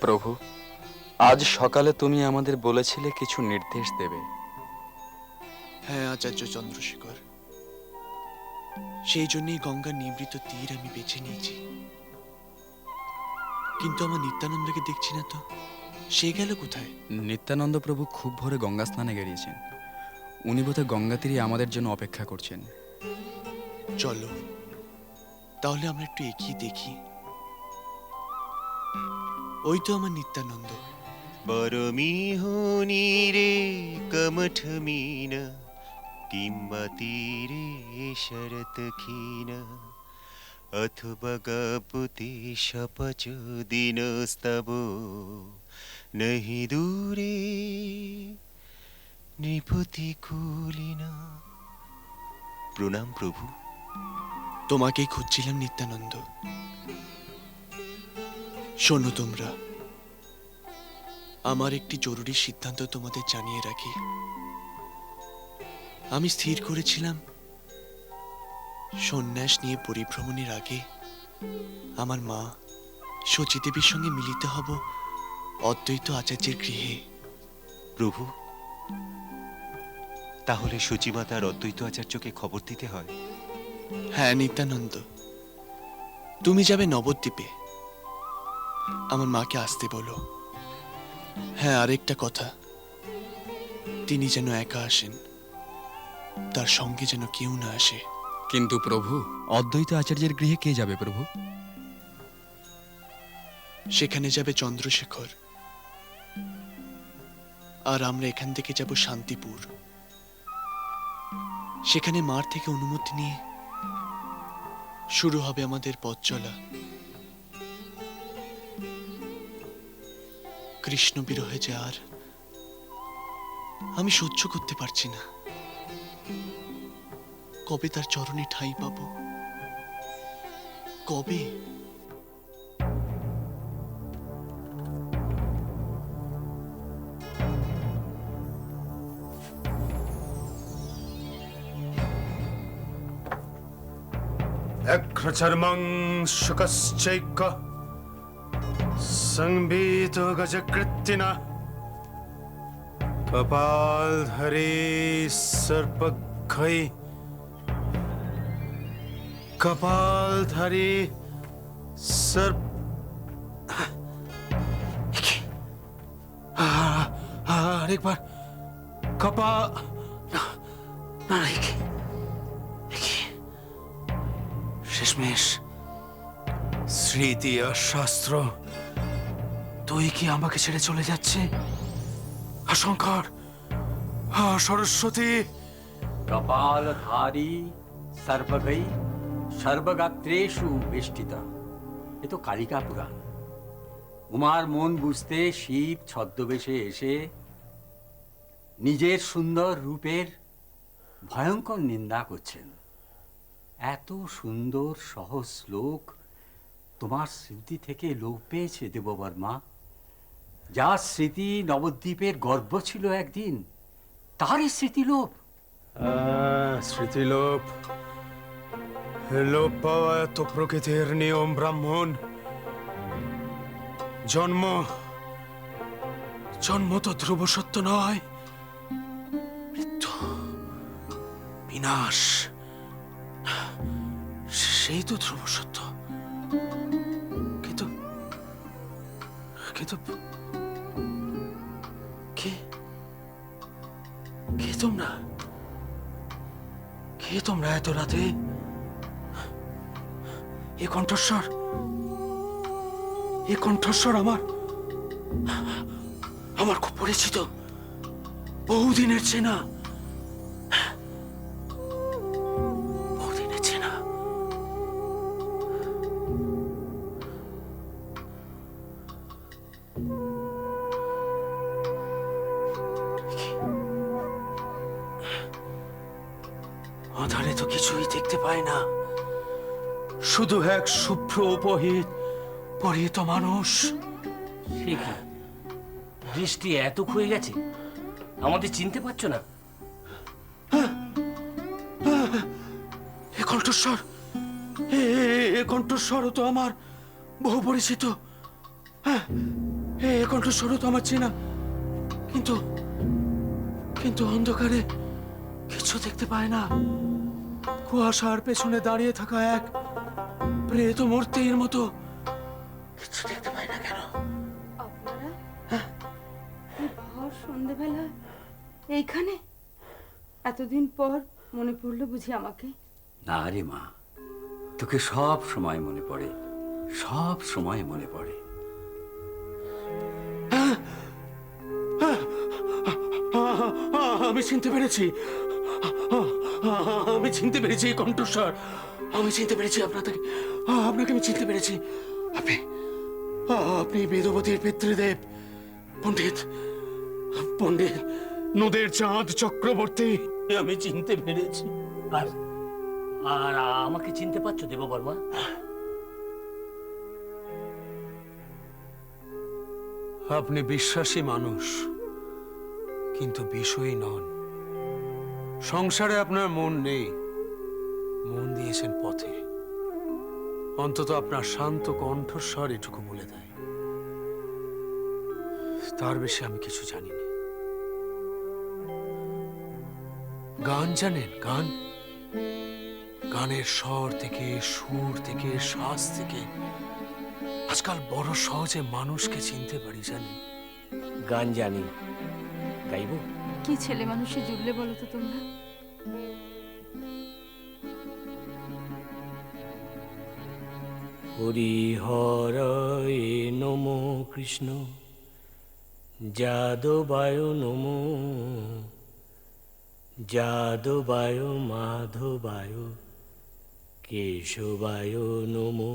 প্রভু, আজ সকালে তুমি আমাদের বলেছিলে কিছু নির্দেশ দেবে। হ্যাঁ আচার্য চন্দ্রশেখর, সেই জন্যই গঙ্গার নিবৃত তীর আমি বেছে নিয়েছি। কিন্তু আমার নিত্যানন্দকে দেখছি না তো, সে গেল কোথায়? নিত্যানন্দ প্রভু খুব ভোরে গঙ্গা স্নানে গেরিয়েছেন। উনি বোধহয় গঙ্গা তীরে আমাদের জন্য অপেক্ষা করছেন। চলো তাহলে আমরা একটু এগিয়ে দেখি। ওই তো আমার নিত্যানন্দ। परमिहोनी रे कमठ मीन किंमतीरे शरत खीन अथवा गपुते शपच दिन स्तबो नहीं दूरे नृपति कुलिना। प्रणाम प्रभु। তোমাকেই খুঁজছিলাম নিত্যানন্দ। শোনো তোমরা, আমার একটি জরুরি সিদ্ধান্ত তোমাদের জানিয়ে রাখি। আমি স্থির করেছিলাম সন্ন্যাস নিয়ে পরিভ্রমণের আগে আমার মা শচীদেবীর সঙ্গে মিলিত হব অদ্বৈত আচার্যের গৃহে। প্রভু, তাহলে সচিমাতার অদ্বৈত আচার্যকে খবর দিতে হয়? হ্যাঁ নিত্যানন্দ, তুমি যাবে নবদ্বীপে। আমার মাকে আসতে বলো। হ্যাঁ আরেকটা কথা, তিনি যেন একা আসেন, তার সঙ্গে যেন কেউ না আসে। কিন্তু প্রভু, অদ্বৈত আচার্যের গৃহে কে যাবে প্রভু? সেখানে যাবে চন্দ্রশেখর, আর আমরা এখান থেকে যাব শান্তিপুর। সেখানে মার থেকে অনুমতি নিয়ে শুরু হবে আমাদের পথ চলা। কৃষ্ণ বিরহে যে আর আমি সহ্য করতে পারছি না। কবে তার চরণে ঠাঁই পাব? কবে? Ekracharmang shukaschaika Sangbito gajakritina Kapal hari sarpakhai Kapal hari sarp আরেকবার কপাল না শেষমেশ স্মৃতি আর শাস্ত্র তুই কি আমাকে ছেড়ে চলে যাচ্ছে? শঙ্কর, সরস্বতী। কপালধারী সর্বগৈ সর্বগাত্রেষু বেষ্টিতা। এ তো কালিকা পুরাণ। উমার মন বুঝতে শিব ছদ্মবেশে এসে নিজের সুন্দর রূপের ভয়ঙ্কর নিন্দা করছেন। এত সুন্দর সহজ শ্লোক তোমার স্মৃতি থেকে লোপ পেয়েছে দেববর্মা। যার স্মৃতি নবদ্বীপের গর্ব ছিল একদিন, তারই স্মৃতিলোপ। স্মৃতিলোপ লোপ পাওয়া এত প্রকৃতির নিয়ম। ব্রাহ্মণ, জন্ম জন্ম তো ধ্রুব সত্য নয়। মৃত্যু, বিনাশ, সেই তো ধ্রুব সত্য। কিন্তু কিন্তু কে কে তোমরা? কে তোমরা এত রাতে? এ কণ্ঠস্বর, এ কণ্ঠস্বর আমার আমার খুব পরিচিত, বহুদিনের চেনা, বহুদিনের চেনা। আধারে তো কিছুই দেখতে পায় না, শুধু এক শুভ্র উপহিত পরিহিত মানুষ। সে কি দৃষ্টি এত ক্ষয়ে গেছে, আমাদের চিনতে পারছো না? এ কণ্ঠস্বর, এ কণ্ঠস্বরও তো আমার বহু পরিচিত, এ কণ্ঠস্বরও তো আমার চেনা, কিন্তু কিন্তু অন্ধকারে কিছু দেখতে পায় না। কুয়াশার পেছনে দাঁড়িয়ে থাকা এক প্রেত মূর্তির মতো। কিছু দেখতে পায় না কেন? আপনারা এই ভর সন্ধেবেলা এইখানে? এতদিন পর মনে পড়লো বুঝি আমাকে? না রে মা, তোকে সব সময় মনে পড়ে, সব সময় মনে পড়ে। আমি চিনতে পেরেছি, আমি চিনতে পেরেছি এই কণ্ঠস্বর। আমি চিনতে পেরেছি আপনাকে, আপনাকে আমি চিনতে পেরেছি। আপনি আপনি বেদবতীর পিতৃদেব, পণ্ডিত পণ্ডিত নদের চাঁদ চক্রবর্তী। আমি চিনতে পেরেছি। আর আর আমাকে চিনতে পারছো দেববর্মা? আপনি বিশ্বাসী মানুষ, কিন্তু বিষয়ী নন। সংসারে আপনার মন নেই, মন দিয়েছেন পথে। অন্তত আপনার শান্ত কণ্ঠস্বর এটুকু বলে দেয়। তার বেশি আমি কিছু জানি না। গান জানেন? গান, গানের স্বর থেকে, সুর থেকে, শ্বাস থেকে আজকাল বড় সহজে মানুষকে চিনতে পারি, জানেন? গান জানি, গাইবো? কি ছেলে মানুষে জুড়লে বলো তো তোমরা? হরিহরায় নমো কৃষ্ণ, যাদবায় নমো, যাদবায় মাধবায়, কেশবায় নমো।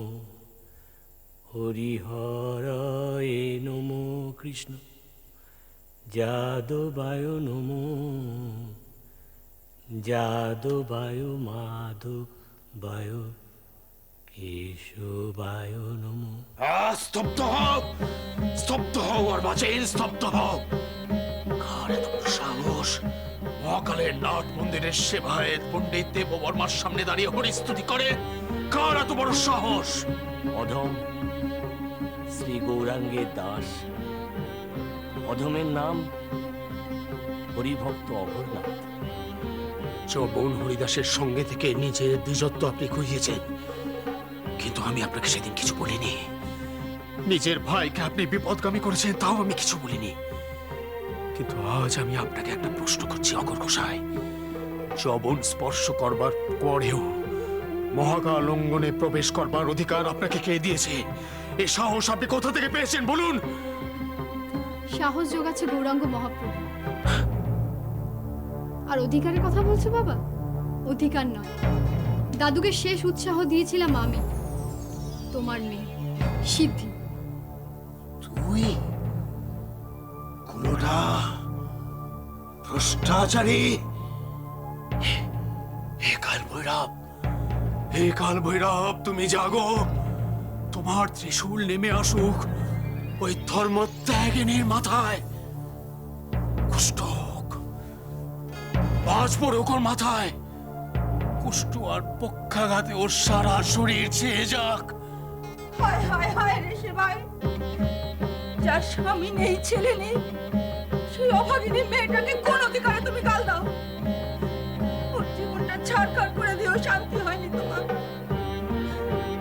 হরিহরায় নমো কৃষ্ণ, যাদবায় নমো, যাদবায় মাধবায়, কেশবায় নমো। স্তব্ধ হও, স্তব্ধ হও আর বাঁচেন, স্তব্ধ হও। কার এত বড় সাহস মহাকালের নাট মন্দিরের সেবায়েত পণ্ডিত দেববর্মার সামনে দাঁড়িয়ে হরিস্তুতি করে? কার এত বড় সাহস? অধম, শ্রী গৌরাঙ্গের দাস। অধমের নাম হরিভক্ত অঘরনাথ। চবন হরিদাসের সঙ্গে থেকে নিজের দ্বিজত্ব আপনি খুঁজিয়েছেন, কিন্তু আমি আপনাকে সেদিন কিছু বলিনি। নিজের ভাইকে আপনি বিপদগামী করেছেন, তাও আমি কিছু বলিনি। কিন্তু আজ আমি আপনাকে একটা প্রশ্ন করছি অগর গোসাই। চবন স্পর্শ করবার পরেও মহাকাল অঙ্গনে প্রবেশ করবার অধিকার আপনাকে কে দিয়েছে? এই সাহস আপনি কোথা থেকে পেয়েছেন বলুন? সাহস যোগাচ্ছে গৌরাঙ্গ মহাপ্রভু। আর অধিকারের কথা বলছো বাবা? অধিকার নয়, দাদুকে শেষ উৎসাহ দিয়েছিলাম আমি, তোমার মেয়ে সিদ্ধি। তুই কুলোটা ভ্রষ্টাচারী! হে কাল ভৈরব, হে কাল ভৈরব, তুমি জাগো। তোমার ত্রিশূল নেমে আসুক ওই ধর্মত্যাগিনীর মাথায়। কুষ্ঠ হোক, বাজ পড়ুক ওর মাথায়। কুষ্ঠ আর পক্ষাঘাতে ওর সারা শরীর ছেয়ে যাক। হায় হায় হায় রে সে ভাই, যার স্বামী নেই, ছেলে নেই, সেই অভাগিনী মেয়েটাকে কোন অধিকারে তুমি গাল দাও? ওর জীবনটা ছাড়খাড় করে দিও, শান্তি হয়নি তোমার।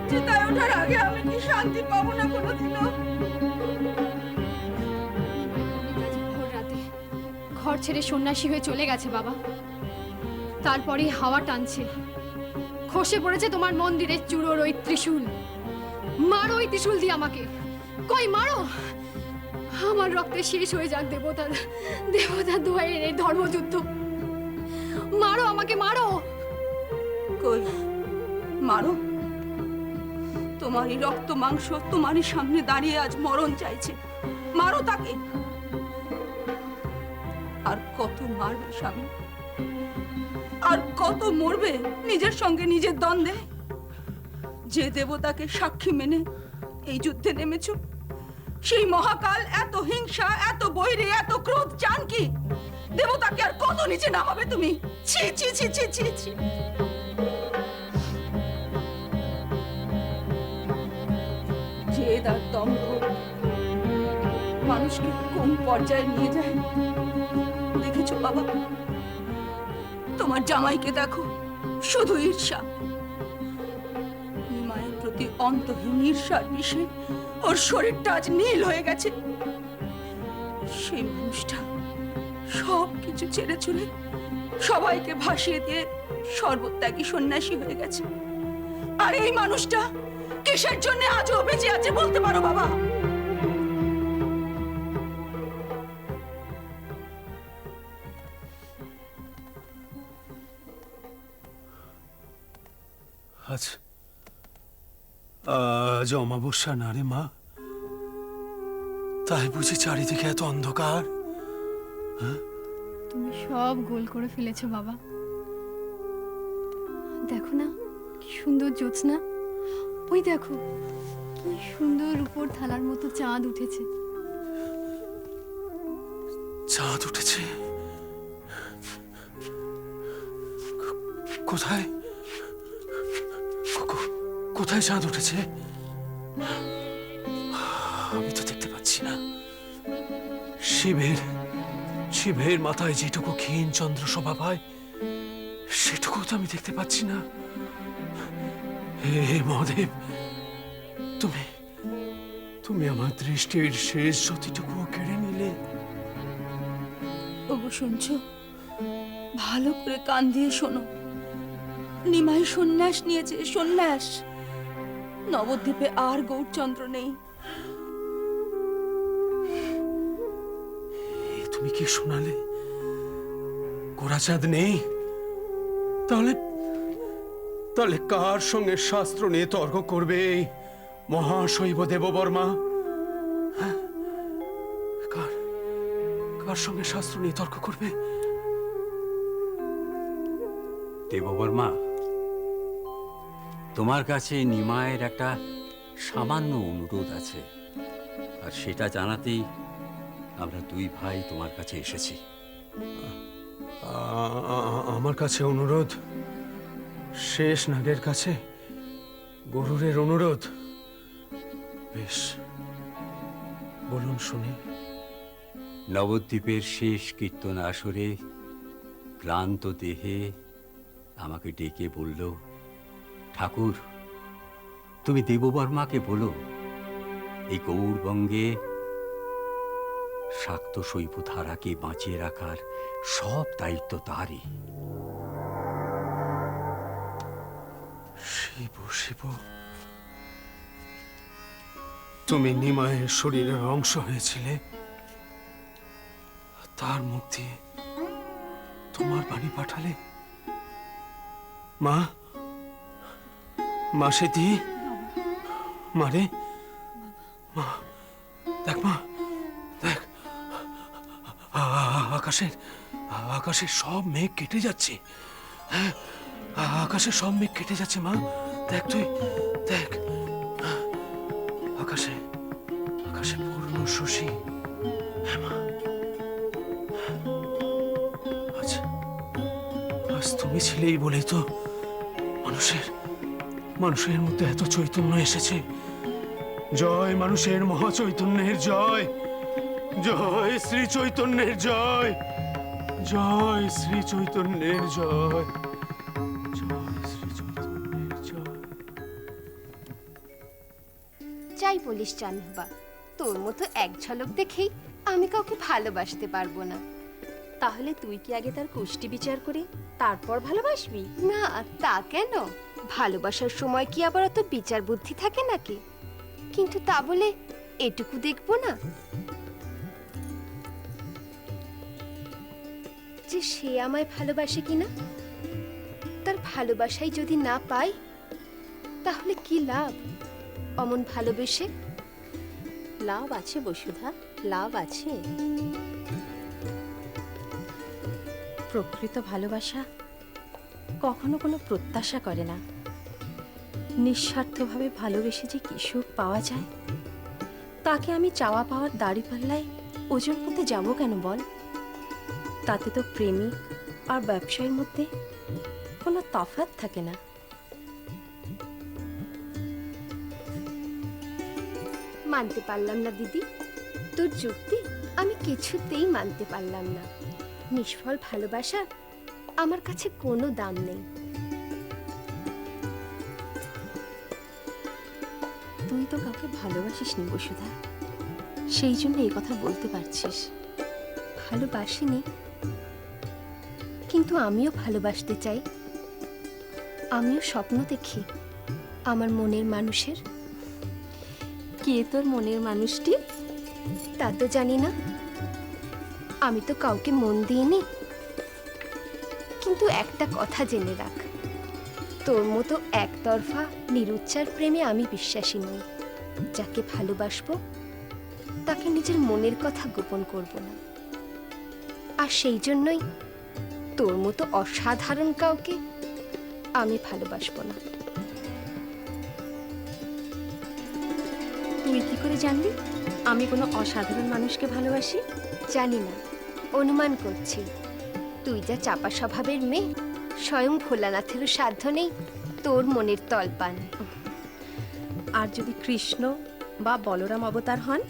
চিতায় ওঠার আগে আমি কি শান্তি পাবো না কোনোদিনও? আজ ভোর রাতে ঘর ছেড়ে সন্ন্যাসী হয়ে চলে গেছে বাবা। তারপরেই হাওয়া টানছে, খসে পড়েছে তোমার মন্দিরের চূড়োর ওই ত্রিশূল। মারো ওই ত্রিশূল দিয়ে আমাকে, কই মারো। আমার রক্তে শেষ হয়ে যাক দেবতার, দেবতার দোহাইয়ের এই ধর্মযুদ্ধ। মারো আমাকে, মারো। কই মারো, তোমারই রক্ত মাংস তোমারই সামনে দাঁড়িয়ে আজ মরণ চাইছে। মারো তাকে। আর কত মারবে স্বামী? আর কত মরবে নিজের সঙ্গে নিজের দ্বন্দ্বে? যে দেবতাকে সাক্ষী মেনে এই যুদ্ধে নেমেছো, সেই মহাকাল এত হিংসা, এত বৈরী, এত ক্রোধ চান কি? দেবতাকে আর কত নিচে নামাবে তুমি? ছি ছি ছি ছি ছি ছি। জেদ আর দম্ভ মানুষকে কোন পর্যায়ে নিয়ে যায় দেখেছো বাবা? তোমার জামাইকে দেখো, শুধু ঈর্ষা। নিমায়ের প্রতি অন্তহীন ঈর্ষার বিষে ওর শরীরটা আজ নীল হয়ে গেছে। সেই মানুষটা সব কিছু ছেড়ে চলে সবাইকে ভাসিয়ে দিয়ে সর্বত্যাগী সন্ন্যাসী হয়ে গেছে। আর এই মানুষটা কিসের জন্য আজও বেঁচে আছে বলতে পারো বাবা? আজ আজ অমাবস্যা না রে মা? তাই বুঝি চারিদিকে এত অন্ধকার? তুমি সব গোল করে ফেলেছো বাবা। দেখো না কি সুন্দর জ্যোৎস্না, ওই দেখো কি সুন্দর উপর থালার মতো চাঁদ উঠেছে। চাঁদ উঠেছে? কোথায় কোথায় চাঁদ উঠেছে? আমি তো দেখতে পাচ্ছি না। শিবের মাথায় যেটুকু ক্ষীণ চন্দ্র শোভা পায় সেটুকু তো আমি দেখতে পাচ্ছি না। হে মহাদেব, তুমি আমার দৃষ্টির শেষ জ্যোতিটুকু কেড়ে নিলে। ওগো শুনছো? ভালো করে কান দিয়ে শোনো। নিমাই সন্ন্যাস নিয়েছে, সন্ন্যাস। নবদ্বীপে আর গৌরচন্দ্র নেই। তুমি কি শোনালে? গোরাচাঁদ নেই? তাহলে তাহলে কার সঙ্গে শাস্ত্র নিয়ে তর্ক করবে এই মহাশৈব দেববর্মা? হ্যাঁ? কার সঙ্গে শাস্ত্র নিয়ে তর্ক করবে? দেববর্মা, তোমার কাছে নিমায়ের একটা সামান্য অনুরোধ আছে, আর সেটা জানাতেই আমরা দুই ভাই তোমার কাছে এসেছি। আমার কাছে অনুরোধ? শেষ নাগের কাছে গরুরের অনুরোধ? বেশ, বলুন শুনি। নবদ্বীপের শেষ কীর্তন আসরে ক্লান্ত দেহে আমাকে ডেকে বলল, ঠাকুর, তুমি দেববর্মাকে বলো এই গৌরবঙ্গে শাক্ত শৈব ধারাকে বাঁচিয়ে রাখার সব দায়িত্ব তারই। শিব শিব, তুমি নিমায়ের শরীরের অংশ হয়েছিলে, তার মুখ দিয়ে তোমার বাণী পাঠালে। মা সেতি, মারে মা, দেখ মা, দেখ আকাশের সব মেঘ কেটে যাচ্ছে। হ্যাঁ, আকাশের সব মেঘ কেটে যাচ্ছে মা। দেখ তুই, দেখ আকাশে পূর্ণ শশী। হ্যাঁ মা, আজ তুমি ছিলেই বলেই তো মানুষের মধ্যে এত চৈতন্য এসেছে। জয় মানুষের মহাচৈতন্যের জয়, জয় শ্রী চৈতন্যের জয়, জয় শ্রী চৈতন্যের জয়, জয় শ্রী চৈতন্যের জয়। যাই বলিস চাঁদবা, তোর মতো এক ঝলক দেখেই আমি কাউকে ভালোবাসতে পারবো না। তাহলে তুই কি আগে তার কুষ্টি বিচার করে তারপর ভালোবাসবি? না, তা কেন? ভালোবাসার সময় কি আবার অত বিচার বুদ্ধি থাকে নাকি? কিন্তু তা বলে এটুকু দেখবো না যে সে আমায় ভালোবাসে কিনা। তার ভালোবাসাই যদি না পাই তাহলে কি লাভ অমন ভালোবেসে? লাভ আছে বসুধা, লাভ আছে। প্রকৃত ভালোবাসা কখনো কোনো প্রত্যাশা করে না। নিঃস্বার্থভাবে ভালোবেসে যে কি সুখ পাওয়া যায়, তাকে আমি চাওয়া পাওয়ার দাড়িপাল্লায় ওজন করতে যাব কেন বল? তাতে তো প্রেমিক আর ব্যবসায়ীর মধ্যে কোনো তফাৎ থাকে না। মানতে পারলাম না দিদি, তোর যুক্তি আমি কিছুতেই মানতে পারলাম না। নিষ্ফল ভালোবাসা আমার কাছে কোনো দাম নেই। তুই তো কাউকে ভালোবাসিস নি বসুধা, সেই জন্য এই কথা বলতে পারছিস। ভালোবাসিনি, কিন্তু আমিও ভালোবাসতে চাই। আমিও স্বপ্ন দেখি আমার মনের মানুষের। কে তোর মনের মানুষটি? তা তো জানি না, আমি তো কাউকে মন দিইনি। কিন্তু একটা কথা জেনে রাখ, তোর মতো একতরফা নিরুচ্চার প্রেমে আমি বিশ্বাসী নই। যাকে ভালোবাসবো তাকে নিজের মনের কথা গোপন করব না। আর সেই জন্যই তোর মতো অসাধারণ কাউকে আমি ভালোবাসবো না। তুই কি করে জানলি আমি কোনো অসাধারণ মানুষকে ভালোবাসি? জানি না, অনুমান করছি। তুই যা চাপা স্বভাবের মেয়ে, স্বয়ং ভোলানাথেরও সাধ্য নেই তোর মনের তলপান। আর যদি কৃষ্ণ বা বলরাম অবতার হন